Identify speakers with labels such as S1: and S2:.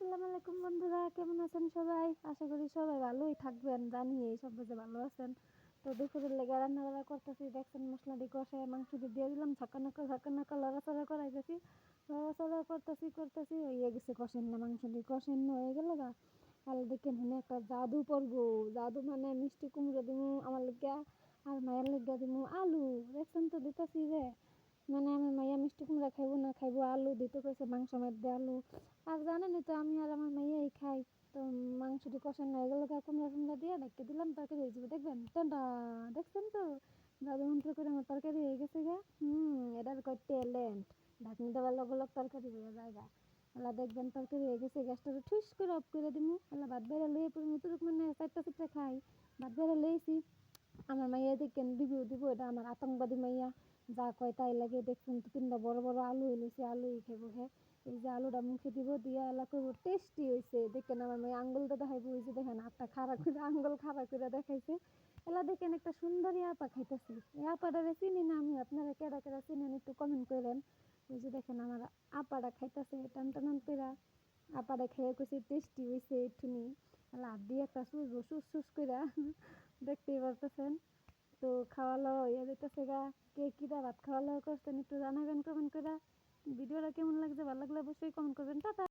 S1: আসসালামু আলাইকুম বন্ধুরা, কেমন আছেন সবাই? আশা করি সবাই ভালোই থাকবেন, জানি এই সব বুঝে ভালো আছেন। তো দুপুরের লেগে রান্না বান্না করতেছি, দেখছেন মশলা দিয়ে কষায় মাংস দিয়ে দিলাম, ঝাঁকানাকা লড়াচড়া করাইতেছি, লড়াচড়া করতেছি হয়ে গেছে কষেন না, মাংস দিয়ে কষেন হয়ে গেল গা। আর দেখেন এখানে একটা জাদু করবো, জাদু মানে মিষ্টি কুমড়ো দিমু আমার লেগা, আর মায়ের লেগা দিমু আলু। দেখছেন তো দিতেছি যে, মানে আমার মাইয়া মিষ্টি কুমড়া খাইবো না, খাইবো আলু দিতে কইছে, মাংস মধ্যে আলু। আর জানেনই তো আমি আর আমার মাইয়াই খাই। তো মাংসটি কষানো হয়ে গেল, কুমড়া টুমড়া দিয়ে ঢেকে দিলাম, তরকারি হয়ে যাবে দেখবেন। ঠান্ডা দেখছেন তো, জাদু মন্ত্র করে আমার তরকারি হয়ে গেছে গা। এটার কয় ট্যালেন্ট, ঢাকনি দেওয়ার লগে লগ তরকারি হয়ে যায় গা। আল্লাহ দেখবেন তরকারি হয়ে গেছে, গ্যাসটা ঠুস করে অফ করে দিমু। আল্লাহ ভাত বেড়ে লইয়ে পুরো মতুরুক মানে চারটা চারটা খাই, ভাত বেড়ে লইয়েছি। আমার মাইয়া দেখেন দিব এটা আমার আতঙ্কবাদী মাইয়া, যা কয় তাই লাগে। দেখছেন তো তিনটা বড় বড় আলু হইলেছে, আলুই খাইবো হ্যাঁ। এই যে আলুটা মুখে দিব, দিয়া এলা করবো টেস্টি হয়েছে। দেখেন আমার মেয়ে আঙ্গুলটা দেখাইবো, হয়েছে দেখেন হাতটা খাড়া করে, আঙ্গুল খাড়া করে দেখাইছে। এলা দেখেন একটা সুন্দরী আপা খাইতেছি, এই আপাটারে চিনি না আমি, আপনারা কেডা কেডা চিনেন একটু কমেন্ট করেন। ওই যে দেখেন আমার আপাটা খাইতেছে টান টান করে, আপাটা খেয়ে কইছে টেস্টি হয়েছে একটুনি। লাভ দিয়ে একটা সুস সুস করে দেখতেই পারতেছেন। তো খাওয়া দাওয়া হয়ে যেতেছে গা। কে কিরা ভাত খাওয়া দাওয়া করছেন একটু জানাবেন কমেন্ট করে। ভিডিওটা কেমন লাগছে, ভালো লাগলে অবশ্যই কমেন্ট করবেন। টাটা।